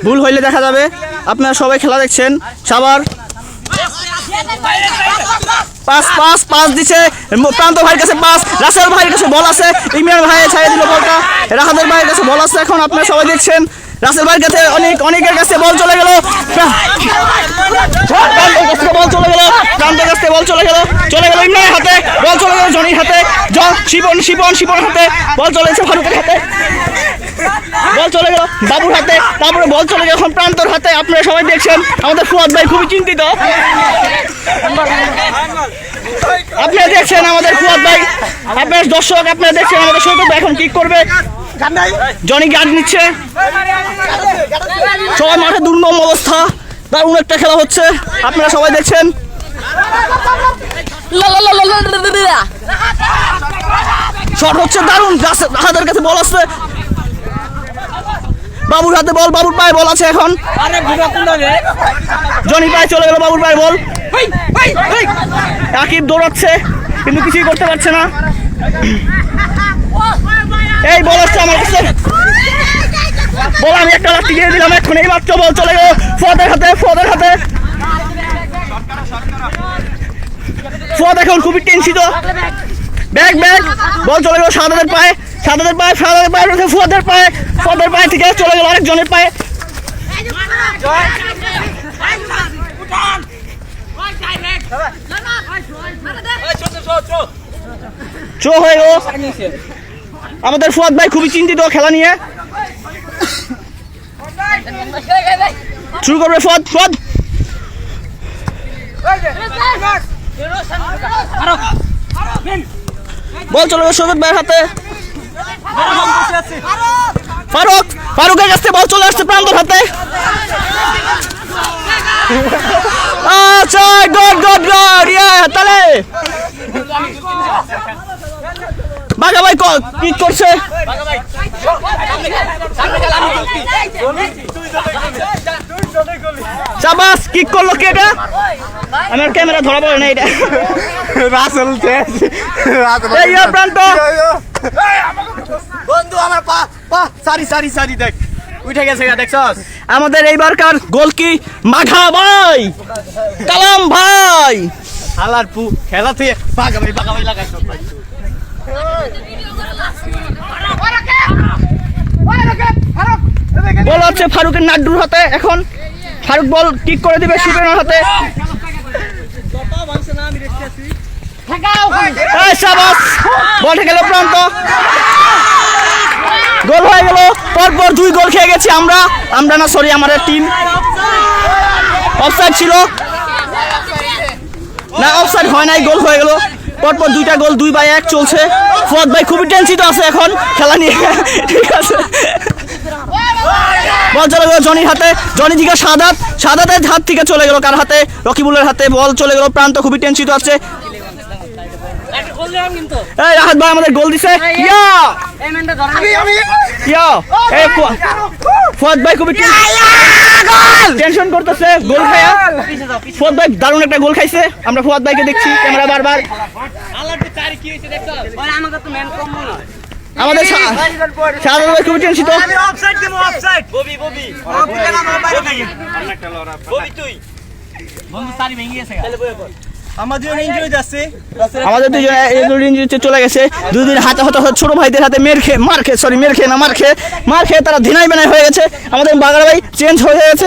ভুল হইলে দেখা যাবে। আপনারা সবাই খেলা দেখছেন। সাবার পাস দিচ্ছে প্রান্ত ভাইয়ের কাছে, পাস রাসেল ভাইয়ের কাছে বল আছে, ইমরান ভাই ছাড়িয়ে দিল বলটা, রাহাদের ভাইয়ের কাছে বল আছে। এখন আপনারা সবাই দেখছেন রাসেল ভাইয়ের কাছে অনেকের কাছে বল চলে গেল, বল চলে গেল, প্রান্তের কাছে বল চলে গেল ইমরানের হাতে, বল চলে গেল জনির হাতে, শিপন হাতে, বল চলে গেছে ফারুকের হাতে, বল চলে গেল বাবুর হাতে, তারপরে বল চলে গেল এখন প্রান্তর হাতে। আপনারা সবাই দেখছেন আমাদের ফুয়াদ ভাই খুবই চিন্তিত। আপনারা দেখছেন আমাদের ফুয়াদ ভাই, আপনার দর্শক আপনারা দেখছেন আমাদের সৌরভ ভাই এখন কি করবে। জনি গার্ড নিচ্ছে, সবাই মাঠে দুর্গম অবস্থা, দারুণ একটা খেলা হচ্ছে আপনারা সবাই দেখছেন। শট হচ্ছে দারুণ, হাতের কাছে বল আসছে, বাবুর হাতে বল, বাবুর পায়ে বল আছে এখন, জনি পায়ে চলে গেল বাবুর পায়ে বল, আকিব দৌড়াচ্ছে কিন্তু কিছুই করতে পারছে না। এই বল আসছে আমার কাছে, বল আমি একটা লাঠি দিয়ে দিলাম এখন, এই মাত্র বল চলে গেল ফুয়াদের হাতে, ফুয়াদ এখন খুবই টেনশিত, ব্যাগ বল চলে গেল সাদাদের পায়ে ফুয়াদের পায়ে থেকে চলে গেল আরেকজনের পায়ে, চো হয়ে গেল। আমাদের ফুয়াদ ভাই খুবই চিন্তিত খেলা নিয়ে। শুরু করবে ফুয়াদ, বল চলে গেল সৈকত ভাইয়ের হাতে, ফারুকের কাছে বল চলে আসছে প্রান্তর হাতে, আচ্ছা গড তাহলে বাঘা ভাই কি করছে, চাবাস কিক করলো কে এটা, আমার ক্যামেরা ধরা পড়ে না, এটা রাসেল প্রান্ত বন্ধু আমার পা সারি দেখ উঠে গেছে, দেখছস আমাদের এইবারকার গোল কি মাঘা ভাই, কালাম ভাই, হালার পু খেলা থেকে বাঘা ভাই লাগাইছ ভাই। বল হচ্ছে ফারুকের নাড্ডুর হাতে, এখন ফারুক বল কিক করে দিবে সুবেনের হাতে, বল গেল প্রান্ত, গোল হয়ে গেল, পরপর 2 গোল খেয়ে গেছি আমরা না সরি আমাদের টিম, অফসাইড ছিল না, অফসাইড হয় নাই, গোল হয়ে গেল, পরপর 2টা গোল, 2-1 চলছে। ফুয়াদ ভাই খুবই টেনশিত আছে এখন খেলা নিয়ে, ঠিক আছে। বল চলে গেল জনির হাতে, জনি থেকে সাদাতের হাত থেকে চলে গেল কার হাতে, রকিবুলের হাতে, বল চলে গেল প্রান্ত খুবই টেনশিত আছে। এই রাহাত ভাই আমাদের গোল দিছে, ফুয়াদ ভাই খুবই টেনশন করতেছে গোল খায়া, ফুয়াদ ভাই দারুণ একটা গোল খাইছে, আমরা ফুয়াদ ভাইকে দেখছি ক্যামেরা বারবার, আমাদের শাহাদ ভাই খুবই টেনশিত, আমাদের চলে গেছে 2 দিন হাতে ছোট ভাইদের হাতে মার খেয়ে তারা ধিনাই বেনাই হয়ে গেছে। আমাদের বাঘা ভাই চেঞ্জ হয়ে গেছে,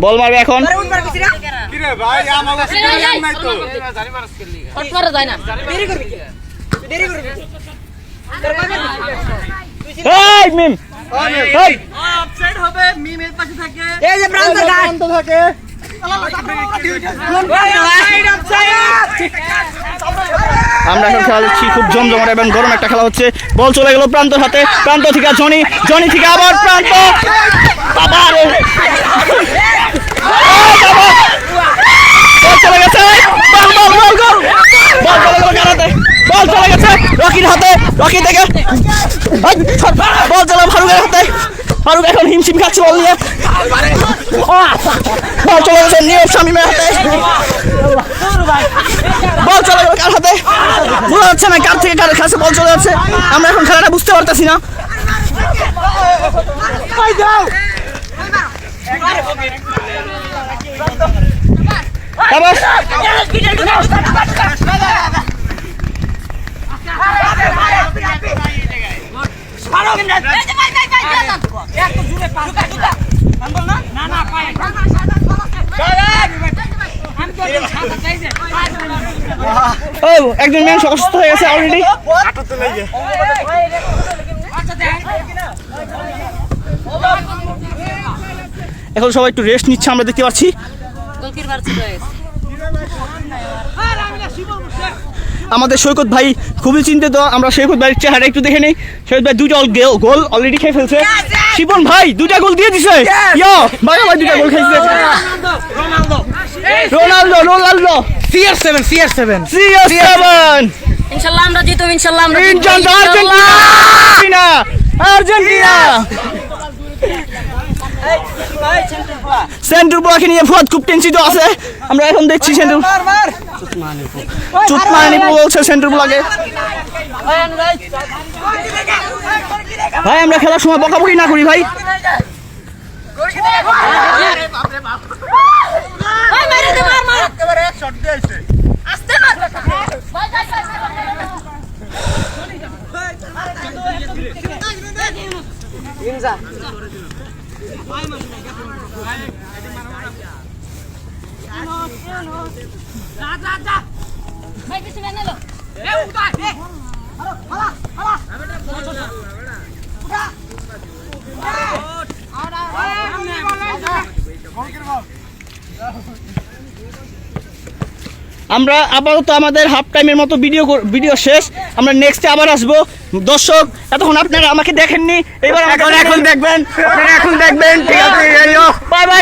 বল মারবে এখন, আমরা এখন খেলা দিচ্ছি খুব জমজমাট এবং গরম একটা খেলা হচ্ছে। বল চলে গেল প্রান্তর হাতে, প্রান্ত থেকে জনি থেকে আবার প্রান্ত, বল চলে গেছে, বল চলে গেছে রকির হাতে, রকি থেকে বল চলে ফারুকের হাতে, ফারুক এখন হিমশিম খাচ্ছে বল নিয়ে, বল চলে গেছে নিয়ম শামিমের হাতে। বল চলে গেল কার হাতে বোঝা যাচ্ছে না, কার থেকে কার কাছে বল চলে যাচ্ছে। আমরা এখন খেলাটা বুঝতে পারতেছি না। একজন ম্যান অসুস্থ হয়ে গেছে অলরেডি। এখন সবাই একটু রেস্ট নিচ্ছে আমরা দেখতে পাচ্ছি। আমাদের সৈকত ভাই খুবই চিন্তিত। আমরা সৈকত ভাইয়ের চেহারা একটু দেখে নেই। সৈকত ভাই দুটো গোল অলরেডি খেয়ে ফেলছে। শিপন ভাই 2টা গোল দিয়ে দিছে। ভাই 2টা গোল খেয়েছে। রোনালদো CR7 ইনশাআল্লাহ আমরা জিতব। ইনশাআল্লাহ আমরা আর্জেন্টিনা সেন্ট্রাল ব্লকে নিয়ে ফুয়াদ খুব টেনশন আছে। আমরা এখন দেখছি সেন্ট্রাল চুতমানি বলছে সেন্ট্রাল ব্লকে। ভাই আমরা খেলার সময় বকাবকি না করি ভাই। আমরা আপাতত আমাদের হাফ টাইমের মতো ভিডিও শেষ। আমরা নেক্সটে আবার আসবো। দর্শক এতক্ষণ আপনারা আমাকে দেখেননি, এবার এখন দেখবেন। ঠিক আছে, বাই বাই।